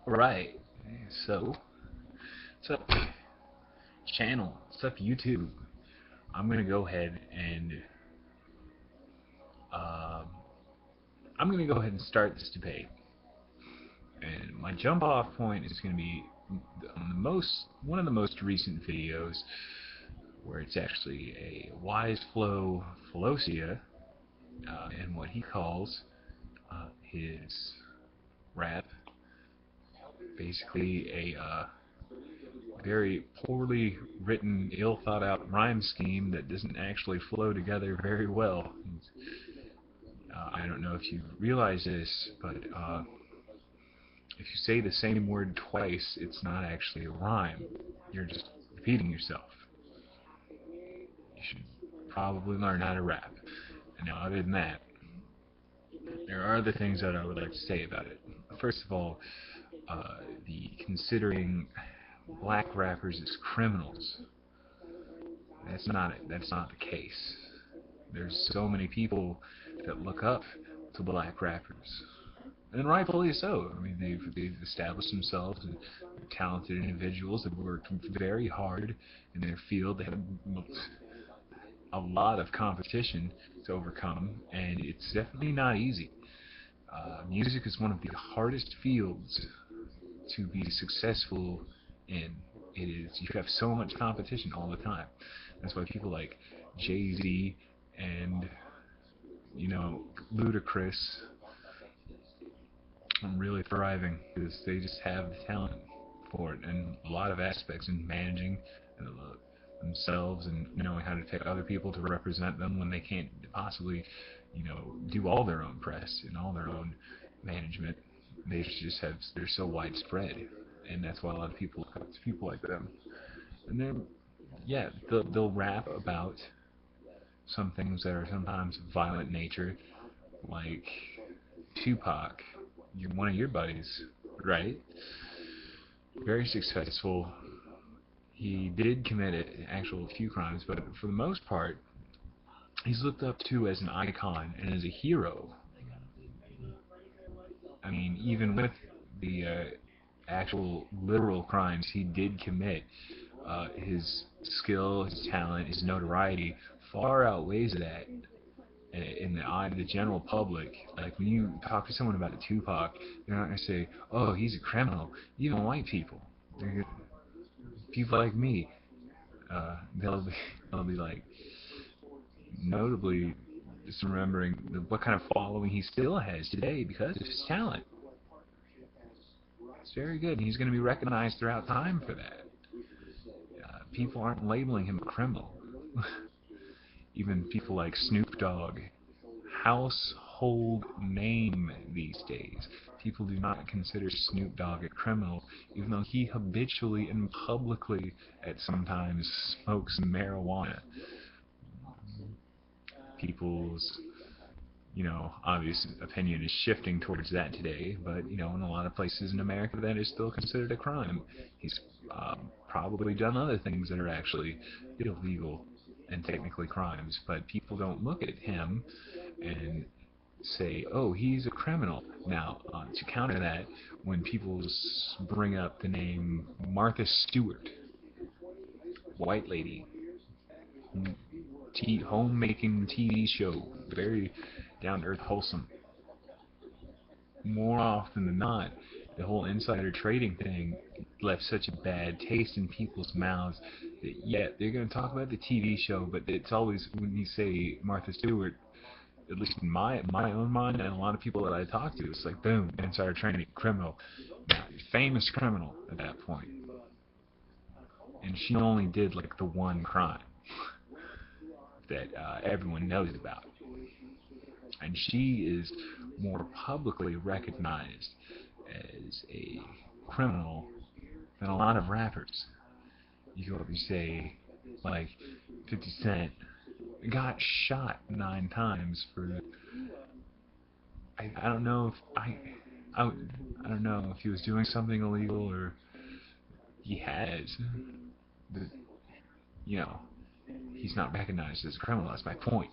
Alright, so, what's up, channel? What's up, YouTube? I'm gonna go ahead and, um, start this debate. And my jump off point is gonna be one of the most recent videos where it's actually a wise flow Philosia, and what he calls, his rap, basically a very poorly written, ill thought out rhyme scheme that doesn't actually flow together very well. I don't know if you realize this, but if you say the same word twice, it's not actually a rhyme. You're just repeating yourself. You should probably learn how to rap. And now, other than that, there are other things that I would like to say about it. First of all, the considering black rappers as criminals. That's not the case. There's so many people that look up to black rappers, and rightfully so. I mean, they've established themselves as talented individuals that worked very hard in their field. They have a lot of competition to overcome, and it's definitely not easy. Music is one of the hardest fields to be successful in. It is. You have so much competition all the time. That's why people like Jay-Z and, Ludacris are really thriving because they just have the talent for it, and a lot of aspects in managing themselves and knowing how to take other people to represent them when they can't possibly, do all their own press and all their own management. They're so widespread, and that's why a lot of people look up to people like them. And then, yeah, they'll rap about some things that are sometimes of violent nature, like Tupac, one of your buddies, right? Very successful. He did commit a few crimes, but for the most part, he's looked up to as an icon and as a hero. I mean, even with the actual literal crimes he did commit, his skill, his talent, his notoriety far outweighs that in the eye of the general public. Like, when you talk to someone about a Tupac, they're not going to say, "Oh, he's a criminal." Even white people, people like me, they'll be like, notably just remembering what kind of following he still has today because of his talent. It's very good, and he's going to be recognized throughout time for that. People aren't labeling him a criminal. Even people like Snoop Dogg, household name these days. People do not consider Snoop Dogg a criminal, even though he habitually and publicly at sometimes smokes marijuana. People's, obvious opinion is shifting towards that today, but, in a lot of places in America that is still considered a crime. He's probably done other things that are actually illegal and technically crimes, but people don't look at him and say, "Oh, he's a criminal." Now, to counter that, when people bring up the name Martha Stewart, white lady, homemaking TV show, very down-to-earth, wholesome, more often than not, the whole insider trading thing left such a bad taste in people's mouths that, yeah, they're going to talk about the TV show, but it's always, when you say Martha Stewart, at least in my own mind and a lot of people that I talk to, it's like, boom, insider trading, criminal, famous criminal at that point. And she only did like the one crime that everyone knows about. And she is more publicly recognized as a criminal than a lot of rappers. You go up and say, like, 50 Cent got shot 9 times for, I don't know if I don't know if he was doing something illegal or he has, but, he's not recognized as a criminal. That's my point.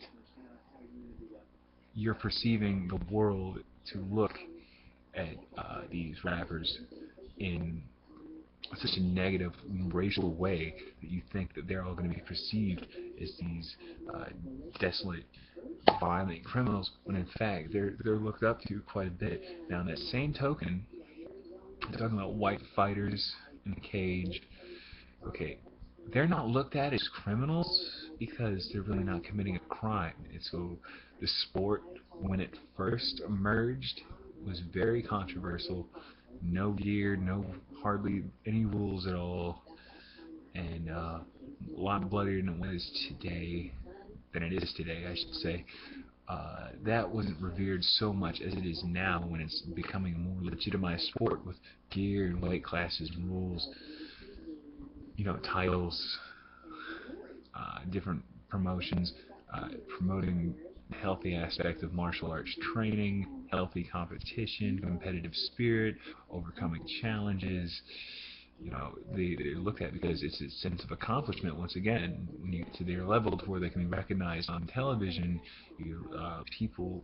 You're perceiving the world to look at these rappers in such a negative racial way that you think that they're all going to be perceived as these desolate, violent criminals, when in fact they're looked up to quite a bit. Now, in that same token, talking about white fighters in the cage, okay, they're not looked at as criminals because they're really not committing a crime. And so the sport, when it first emerged, was very controversial. No gear, no hardly any rules at all, and a lot bloodier than it was today, I should say. That wasn't revered so much as it is now, when it's becoming a more legitimized sport with gear and weight classes and rules, titles, different promotions, promoting the healthy aspect of martial arts training, healthy competition, competitive spirit, overcoming challenges. They look at, because it's a sense of accomplishment. Once again, when you get to their level to where they can be recognized on television, people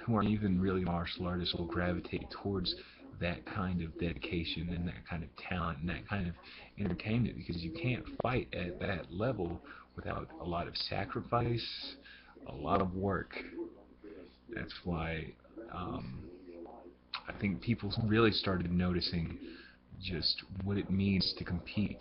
who aren't even really martial artists will gravitate towards that kind of dedication and that kind of talent and that kind of entertainment, because you can't fight at that level without a lot of sacrifice, a lot of work. That's why I think people really started noticing just what it means to compete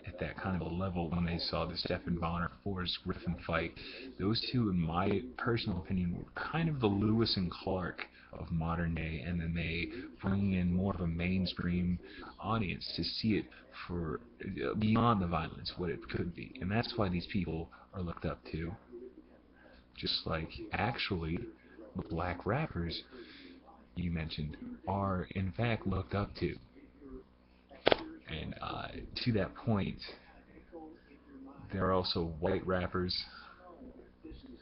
at that kind of a level when they saw the Stephen Bonner Forrest Griffin fight. Those two, in my personal opinion, were kind of the Lewis and Clark of modern day, and then they bring in more of a mainstream audience to see it for beyond the violence, what it could be. And that's why these people are looked up to. Just like, actually, the black rappers you mentioned are in fact looked up to. And to that point, there are also white rappers,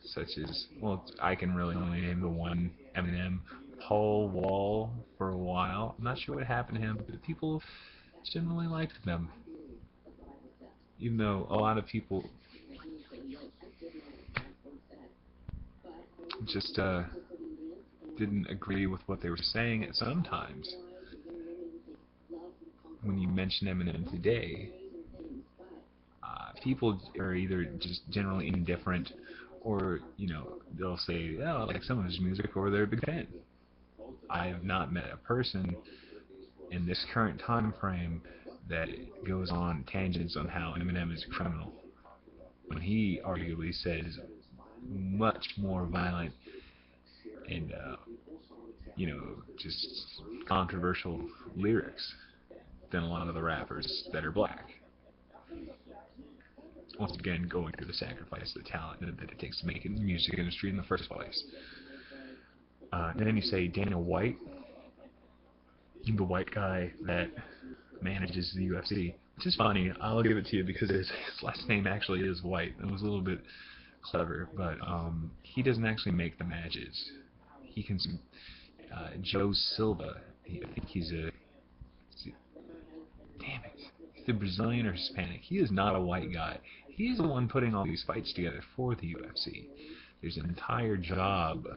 such as, well, I can really only name the one, Eminem, Paul Wall for a while. I'm not sure what happened to him, but people generally liked them. Even though a lot of people just didn't agree with what they were saying at some times. When you mention Eminem today, people are either just generally indifferent, or they'll say, "Oh, I like some of his music," or they're a big fan. I have not met a person in this current time frame that goes on tangents on how Eminem is a criminal, when he arguably says much more violent and just controversial lyrics than a lot of the rappers that are black. Once again, going through the sacrifice, the talent that it takes to make it in the music industry in the first place. And then you say Daniel White, the white guy that manages the UFC, which is funny. I'll give it to you because his last name actually is White. It was a little bit clever, but he doesn't actually make the matches. He can. Joe Silva, I think he's a. Damn it. He's a Brazilian or Hispanic. He is not a white guy. He's the one putting all these fights together for the UFC. There's an entire job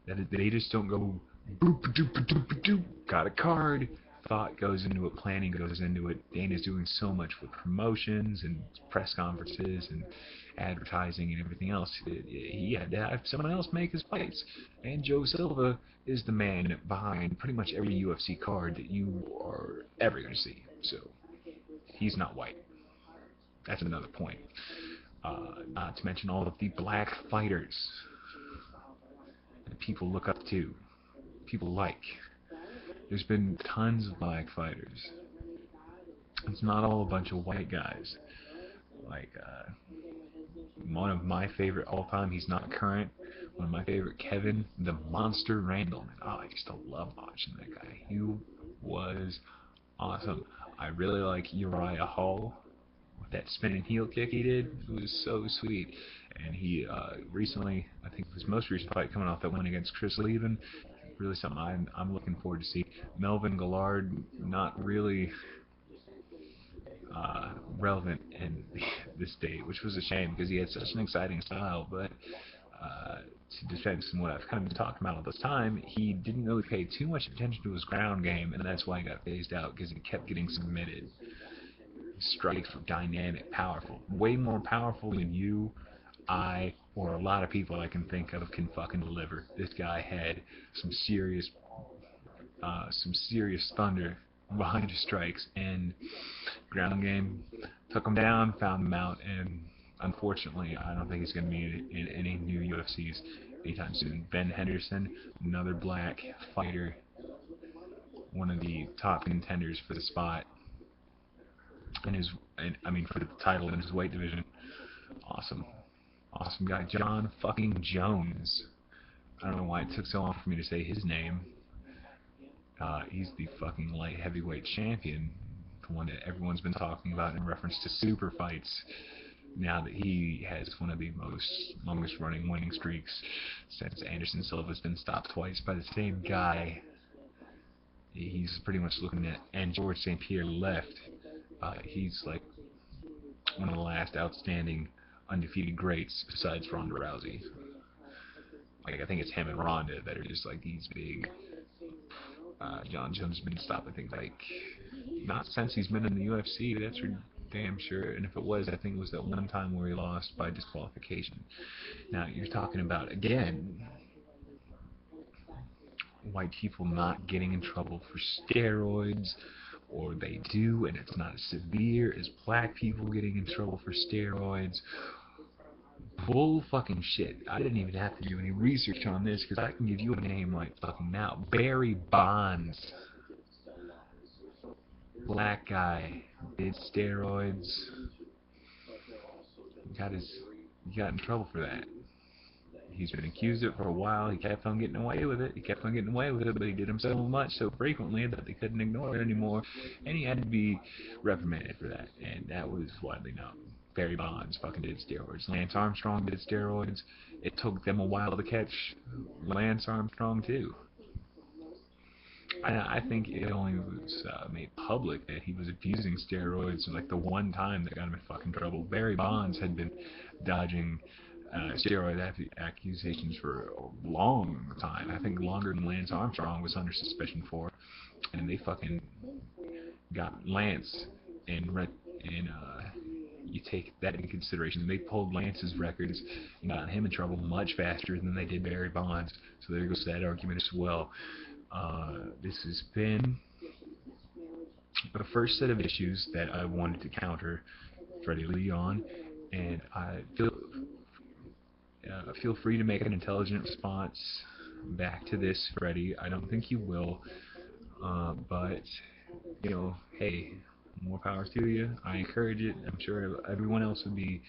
that they just don't go boop doop doop doop. Got a card. Thought goes into it, planning goes into it. Dana's doing so much with promotions and press conferences and advertising and everything else. He had to have someone else make his fights. And Joe Silva is the man behind pretty much every UFC card that you are ever going to see. So he's not white. That's another point. Not to mention all of the black fighters that people look up to, people like. There's been tons of black fighters. It's not all a bunch of white guys. Like, one of my favorite all-time, he's not current, one of my favorite, Kevin the Monster Randleman. Oh, I used to love watching that guy. He was awesome. I really like Uriah Hall with that spinning heel kick he did. It was so sweet. And he recently, I think his most recent fight coming off that win against Chris Levin, really something I'm looking forward to see. Melvin Gillard, not really relevant in this day, which was a shame because he had such an exciting style, but to defense and what I've kind of been talking about all this time, he didn't really pay too much attention to his ground game, and that's why he got phased out, because he kept getting submitted. His strikes were dynamic, powerful, way more powerful than you, I, or a lot of people I can think of can fucking deliver. This guy had some serious thunder behind his strikes, and ground game took him down, found him out, and unfortunately, I don't think he's going to be in any new UFCs anytime soon. Ben Henderson, another black fighter, one of the top contenders for the spot, for the title in his weight division. Awesome guy. John fucking Jones. I don't know why it took so long for me to say his name. He's the fucking light heavyweight champion, the one that everyone's been talking about in reference to super fights. Now that he has one of the longest running winning streaks since Anderson Silva's been stopped twice by the same guy. He's pretty much looking at, and George St. Pierre left. He's like one of the last outstanding undefeated greats besides Ronda Rousey. Like, I think it's him and Ronda that are just like these big. John Jones has been stopped, I think, like, not since he's been in the UFC, that's for damn sure. And if it was, I think it was that one time where he lost by disqualification. Now, you're talking about, again, white people not getting in trouble for steroids, or they do, and it's not as severe as black people getting in trouble for steroids. Bull fucking shit. I didn't even have to do any research on this, because I can give you a name like fucking now. Barry Bonds. Black guy. Did steroids. He got in trouble for that. He's been accused of it for a while. He kept on getting away with it. But he did them so much, so frequently, that they couldn't ignore it anymore. And he had to be reprimanded for that. And that was widely known. Barry Bonds fucking did steroids. Lance Armstrong did steroids. It took them a while to catch Lance Armstrong, too. I think it only was made public that he was abusing steroids like the one time that got him in fucking trouble. Barry Bonds had been dodging steroid accusations for a long time. I think longer than Lance Armstrong was under suspicion for. And they fucking got Lance and you take that into consideration. They pulled Lance's records and got him in trouble much faster than they did Barry Bonds. So there goes that argument as well. This has been the first set of issues that I wanted to counter Freddie Lee on, and I feel free to make an intelligent response back to this, Freddie. I don't think you will, but, hey, more power to you. I encourage it. I'm sure everyone else would be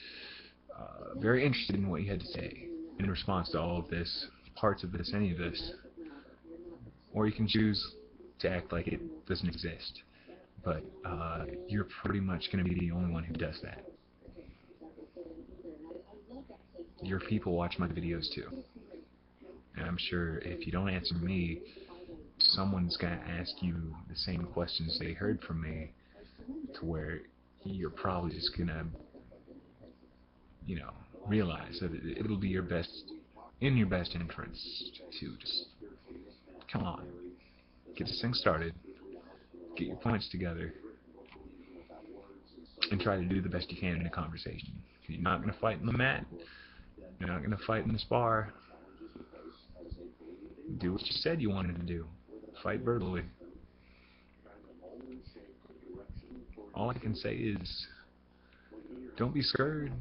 very interested in what you had to say in response to all of this, parts of this, any of this. Or you can choose to act like it doesn't exist. But you're pretty much going to be the only one who does that. Your people watch my videos too. And I'm sure if you don't answer me, someone's going to ask you the same questions they heard from me, to where you're probably just going to, realize that it'll be in your best interest to just, come on, get this thing started, get your points together, and try to do the best you can in a conversation. You're not going to fight in the mat, you're not going to fight in the spar. Do what you said you wanted to do. Fight verbally. All I can say is, don't be scared.